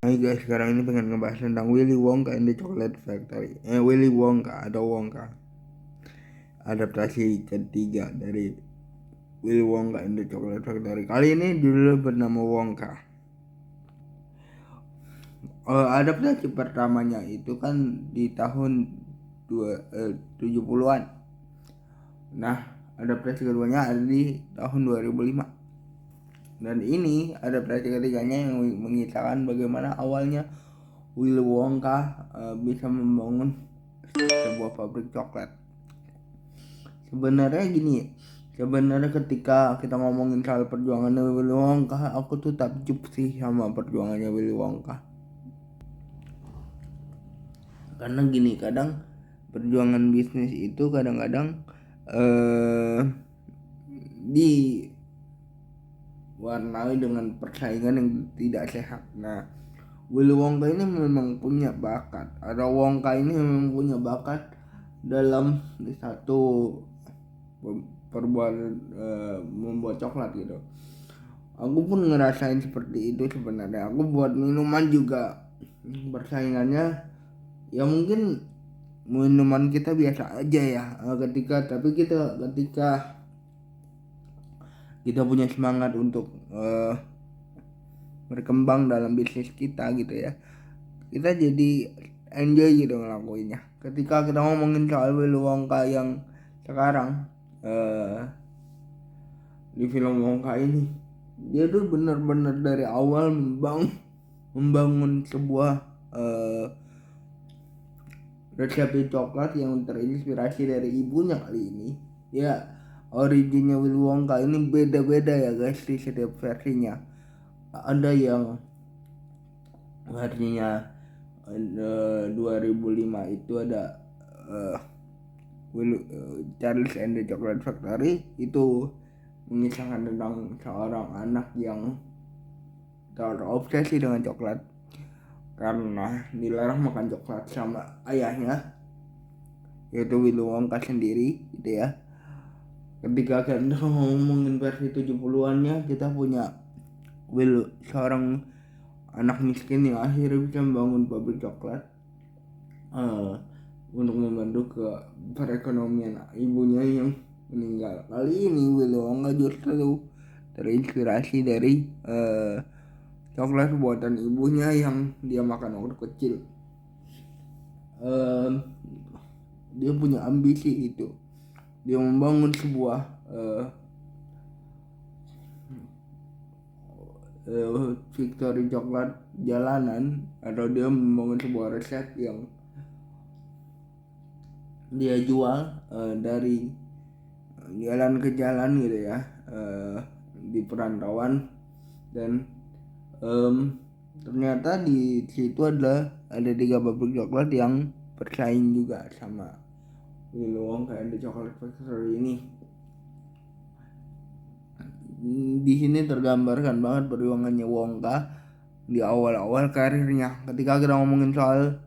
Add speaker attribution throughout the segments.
Speaker 1: Hai guys, sekarang ini pengen ngebahas tentang Willy Wonka and the Chocolate Factory. Willy Wonka atau Wonka. Adaptasi ketiga dari Willy Wonka and the Chocolate Factory. Kali ini judulnya bernama Wonka. Adaptasi pertamanya itu kan di tahun 70-an. Nah, adaptasi keduanya ada di tahun 2005. Dan ini adaptasi ketiganya yang mengisahkan bagaimana awalnya Willy Wonka bisa membangun sebuah pabrik coklat. Sebenarnya ketika kita ngomongin soal perjuangannya Willy Wonka, aku tuh takjub sih sama perjuangannya Willy Wonka. Karena gini, kadang perjuangan bisnis itu kadang-kadang diwarnai dengan persaingan yang tidak sehat. Nah, Willy Wonka ini memang punya bakat. Wonka ini memang punya bakat dalam satu membuat coklat gitu. Aku pun ngerasain seperti itu sebenarnya. Aku buat minuman juga persaingannya ya mungkin minuman kita biasa aja ya. Ketika kita punya semangat untuk berkembang dalam bisnis kita gitu ya, kita jadi enjoy gitu ngelakuinnya. Ketika kita ngomongin soal Willy Wonka yang sekarang di film Wonka ini, dia tuh benar-benar dari awal membangun sebuah resep coklat yang terinspirasi dari ibunya kali ini. Ya, originnya Willy Wonka ini beda-beda ya guys di setiap versinya. Ada yang versinya 2005 itu ada Charles and the Chocolate Factory, itu mengisahkan tentang seorang anak yang terobsesi dengan coklat karena dilarang makan coklat sama ayahnya, yaitu Willy Wonka sendiri gitu ya. Ketika kita ngomongin versi 70-annya, kita punya seorang anak miskin yang akhirnya bisa membangun pabrik coklat untuk membantu ke perekonomian ibunya yang meninggal. Kali ini Willy Wonka justru terinspirasi dari coklat buatan ibunya yang dia makan waktu kecil. Dia punya ambisi itu. Dia membangun sebuah factory coklat jalanan, atau dia membangun sebuah resep yang dia jual dari jalan ke jalan gitu ya, di perantauan. Dan ternyata di situ ada 3 pabrik coklat yang bersaing juga sama Willy Wonka and the Chocolate Factory ini. Di sini tergambarkan banget perjuangannya Wonka di awal-awal karirnya. Ketika kita ngomongin soal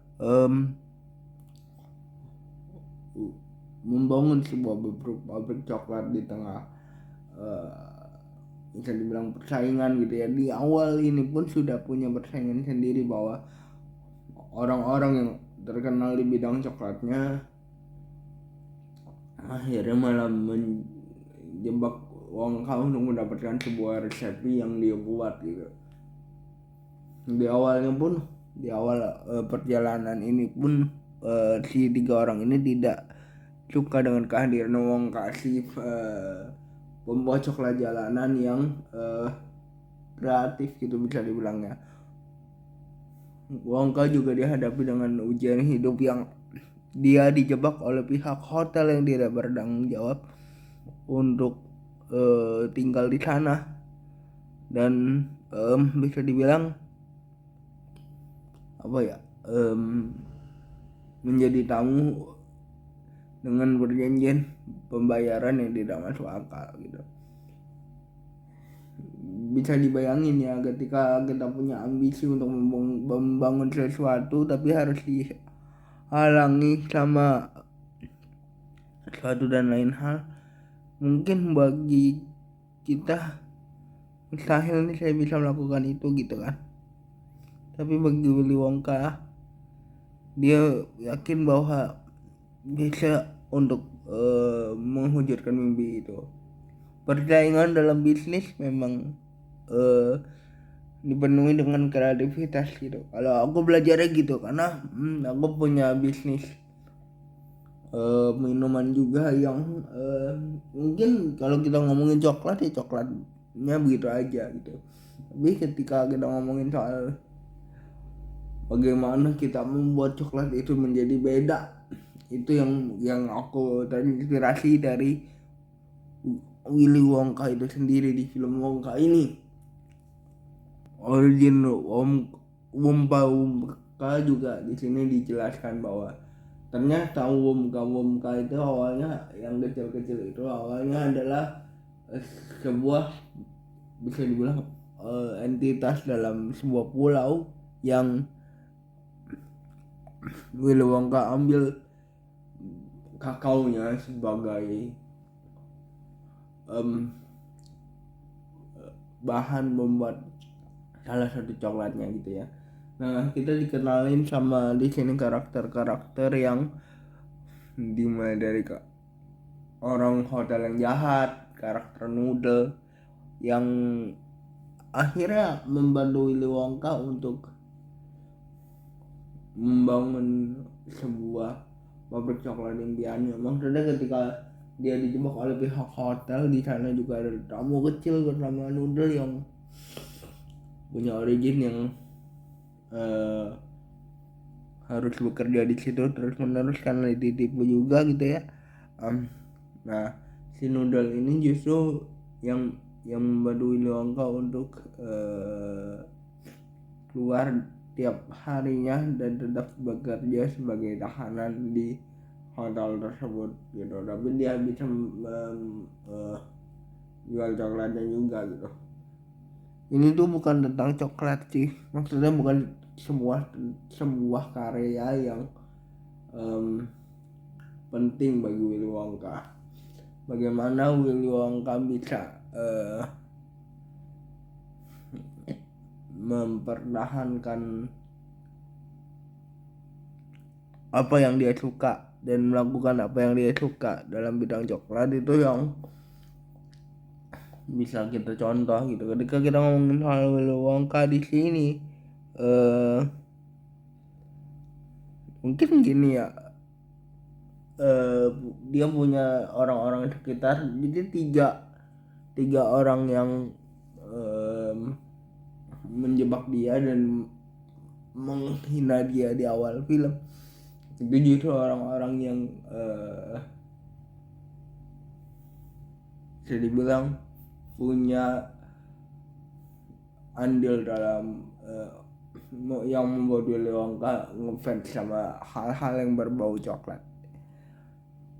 Speaker 1: membangun sebuah pabrik coklat di tengah bisa dibilang persaingan gitu ya, di awal ini pun sudah punya persaingan sendiri, bahwa orang-orang yang terkenal di bidang coklatnya akhirnya malah menjebak Wonka untuk mendapatkan sebuah resep yang dia buat gitu. Di awal perjalanan ini pun si 3 orang ini tidak suka dengan kehadiran Wonka, si pembuat coklat jalanan yang kreatif gitu bisa dibilangnya. Wonka juga dihadapi dengan ujian hidup yang dia dijebak oleh pihak hotel yang tidak bertanggung jawab untuk tinggal di sana, dan bisa dibilang menjadi tamu dengan perjanjian pembayaran yang tidak masuk akal gitu. Bisa dibayangin ya, ketika kita punya ambisi untuk membangun sesuatu tapi harus dihalangi sama suatu dan lain hal, mungkin bagi kita mustahil nih saya bisa melakukan itu gitu kan. Tapi bagi Willy Wonka, dia yakin bahwa bisa untuk mewujudkan mimpi itu. Persaingan dalam bisnis memang dipenuhi dengan kreativitas gitu. Kalau aku belajarnya gitu, karena aku punya bisnis minuman juga yang mungkin kalau kita ngomongin coklat ya coklatnya begitu aja gitu. Tapi ketika kita ngomongin soal bagaimana kita membuat coklat itu menjadi beda, itu yang aku terinspirasi dari Willy Wonka itu sendiri di film Wonka ini. Origin Wompa Womka juga di sini dijelaskan bahwa ternyata Womka itu awalnya yang kecil-kecil itu awalnya adalah sebuah bisa dibilang entitas dalam sebuah pulau yang Willy Wonka ambil kakaonya sebagai bahan membuat salah satu coklatnya gitu ya. Nah, kita dikenalin sama di sini karakter-karakter yang dimulai dari orang hotel yang jahat, karakter Noodle yang akhirnya membantu Willy Wonka untuk membangun sebuah pabrik coklat impiannya. Maksudnya ketika dia dijebak oleh pihak hotel, di sana juga ada tamu kecil bernama Noodle yang punya origin yang harus bekerja di situ terus menerus karena ditipu juga gitu ya. Nah, si Noodle ini justru yang membantu Willy Wonka untuk keluar tiap harinya dan tetap bekerja sebagai tahanan di hotel tersebut gitu. Tapi dia bisa jual coklatnya juga gitu. Ini tuh bukan tentang coklat sih, maksudnya bukan sebuah karya yang penting bagi Willy Wonka. Bagaimana Willy Wonka bisa mempertahankan apa yang dia suka dan melakukan apa yang dia suka dalam bidang coklat, itu yang bisa kita contoh gitu. Ketika kita ngomongin soal Willy Wonka di sini, mungkin gini ya, dia punya orang-orang sekitar, jadi tiga orang yang menjebak dia dan menghina dia di awal film. Itu justru orang-orang yang bisa dibilang punya andil dalam yang membuat Willy Wonka ngefans sama hal-hal yang berbau coklat.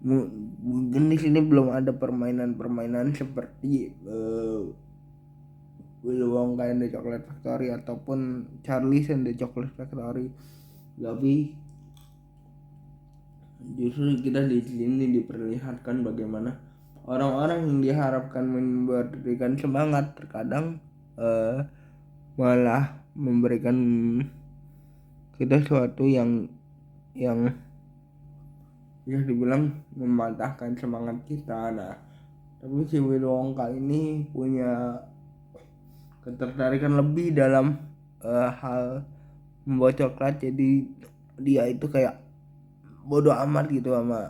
Speaker 1: Mungkin di sini belum ada permainan seperti Willy Wonka and the Chocolate Factory ataupun Charlie and the Chocolate Factory, tapi justru kita di sini diperlihatkan bagaimana orang-orang yang diharapkan memberikan semangat terkadang malah memberikan kita sesuatu yang bisa dibilang mematahkan semangat kita. Nah, tapi si Willy Wonka ini punya ketertarikan lebih dalam hal membuat coklat, jadi dia itu kayak bodoh amat gitu sama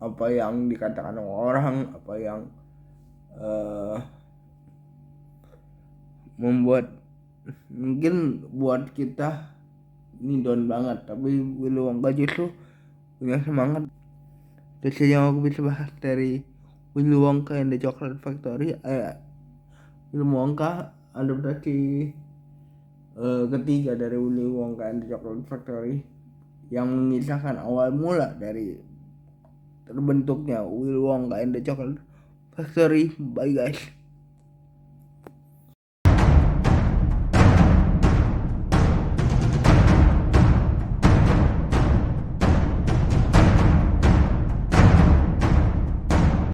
Speaker 1: apa yang dikatakan orang, apa yang membuat mungkin buat kita ini down banget, tapi Willy Wonka justru punya semangat. Itu yang aku bisa bahas dari Willy Wonka and the Chocolate Factory. Willy Wonka adaptasi ketiga dari Willy Wonka and the Chocolate Factory yang mengisahkan awal mula dari terbentuknya Willy Wonka and the Chocolate Factory. Bye guys.